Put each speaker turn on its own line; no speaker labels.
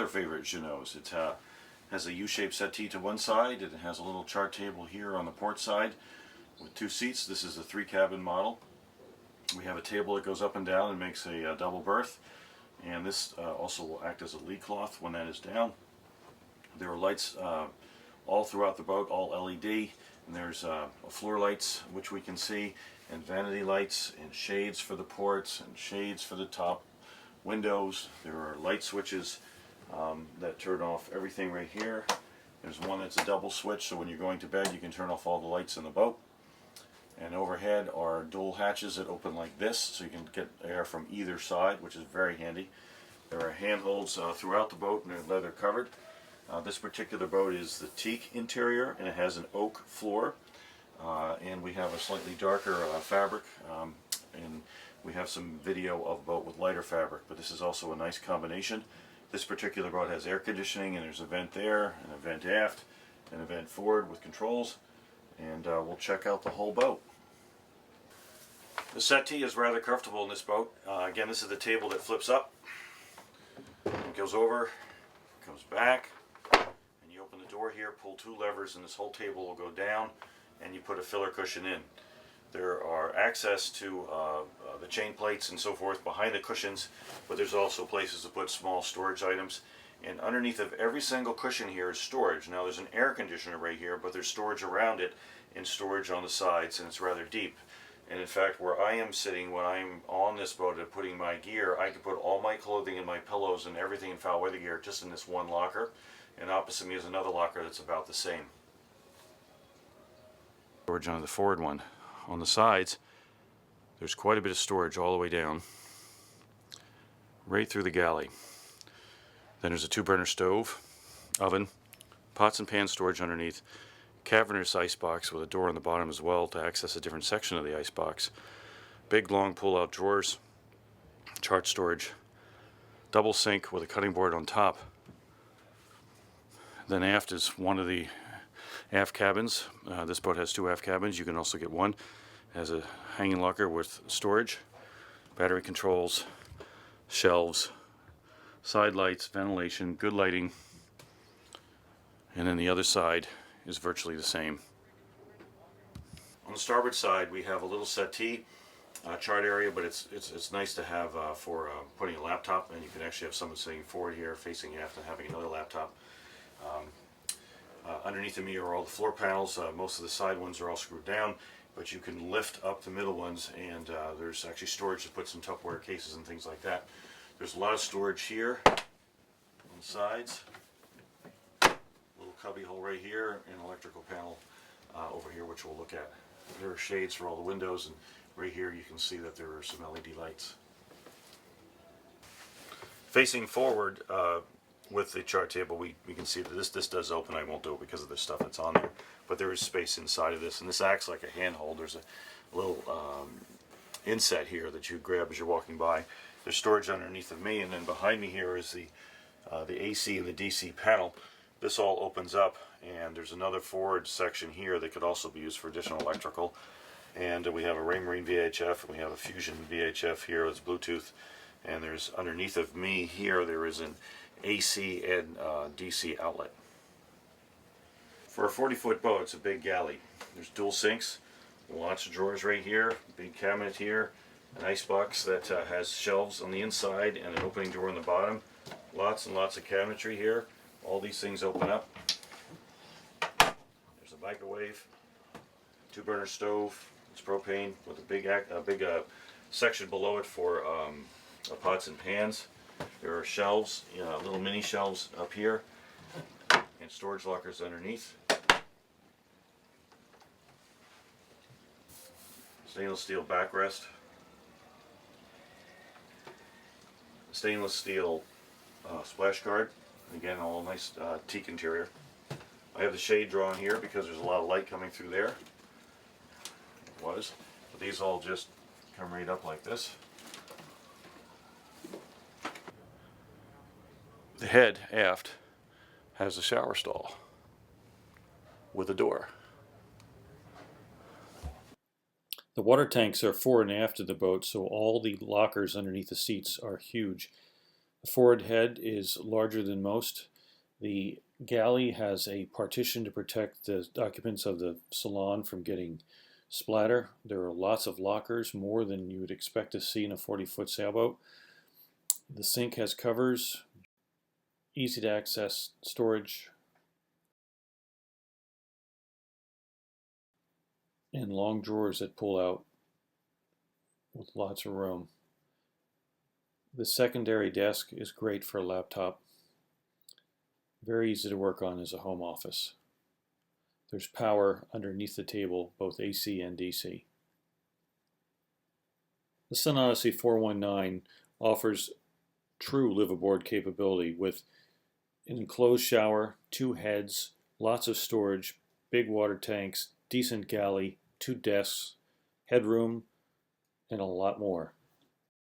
Favorite Jeanneau's. It has a U-shaped settee to one side, and it has a little chart table here on the port side with 2 seats. This is a 3-cabin model. We have a table that goes up and down and makes a double berth, and this also will act as a lee cloth when that is down. There are lights all throughout the boat, all LED, and there's floor lights which we can see, and vanity lights, and shades for the ports, and shades for the top windows. There are light switches that turn off everything right here. There's one that's a double switch, so when you're going to bed you can turn off all the lights in the boat. And overhead are dual hatches that open like this, so you can get air from either side, which is very handy. There are handholds throughout the boat, and they're leather covered. This particular boat is the teak interior, and it has an oak floor. And we have a slightly darker fabric, and we have some video of a boat with lighter fabric, but this is also a nice combination. This particular boat has air conditioning, and there's a vent there, and a vent aft, and a vent forward with controls, and we'll check out the whole boat. The settee is rather comfortable in this boat. Again, this is the table that flips up, it goes over, comes back, and you open the door here, pull 2 levers, and this whole table will go down, and you put a filler cushion in. There are access to the chain plates and so forth behind the cushions, but there's also places to put small storage items. And underneath of every single cushion here is storage. Now there's an air conditioner right here, but there's storage around it and storage on the sides, and it's rather deep. And in fact, where I am sitting when I'm on this boat and putting my gear, I can put all my clothing and my pillows and everything in foul weather gear just in this one locker. And opposite me is another locker that's about the same. Storage on the forward one. On the sides, there's quite a bit of storage all the way down, right through the galley. Then there's a 2-burner stove, oven, pots and pans storage underneath, cavernous icebox with a door on the bottom as well to access a different section of the icebox, big long pull-out drawers, chart storage, double sink with a cutting board on top. Then aft is one of the aft cabins. This boat has 2 aft cabins. You can also get one. It has a hanging locker with storage, battery controls, shelves, side lights, ventilation, good lighting. And then the other side is virtually the same. On the starboard side, we have a little settee chart area, but it's nice to have for putting a laptop, and you can actually have someone sitting forward here facing aft and having another laptop. Underneath of me are all the floor panels. Most of the side ones are all screwed down, but you can lift up the middle ones, and there's actually storage to put some Tupperware cases and things like that. There's a lot of storage here on the sides. Little cubby hole right here, and electrical panel over here, which we'll look at. There are shades for all the windows, and right here you can see that there are some LED lights. Facing forward, with the chart table, we can see that this does open. I won't do it because of the stuff that's on there, but there is space inside of this, and this acts like a handhold. There's a little inset here that you grab as you're walking by. There's storage underneath of me, and then behind me here is the AC and the DC panel. This all opens up, and there's another forward section here that could also be used for additional electrical. And we have a Raymarine VHF, and we have a Fusion VHF here. It's Bluetooth, and there's underneath of me here there is an AC and DC outlet. For a 40-foot boat, it's a big galley. There's dual sinks, lots of drawers right here, big cabinet here, an icebox that has shelves on the inside and an opening door on the bottom. Lots and lots of cabinetry here. All these things open up. There's a microwave, 2-burner stove. It's propane with a big section below it for pots and pans. There are shelves, little mini shelves up here, and storage lockers underneath. Stainless steel backrest. stainless steel splash guard. Again, all nice teak interior. I have the shade drawn here because there's a lot of light coming through there. But these all just come right up like this. The head aft has a shower stall with a door.
The water tanks are fore and aft of the boat, so all the lockers underneath the seats are huge. The forward head is larger than most. The galley has a partition to protect the occupants of the salon from getting splatter. There are lots of lockers, more than you would expect to see in a 40-foot sailboat. The sink has covers, easy to access storage, and long drawers that pull out with lots of room. The secondary desk is great for a laptop. Very easy to work on as a home office. There's power underneath the table, both AC and DC. The Sun Odyssey 419 offers true live-aboard capability with an enclosed shower, 2 heads, lots of storage, big water tanks, decent galley, 2 desks, headroom, and a lot more.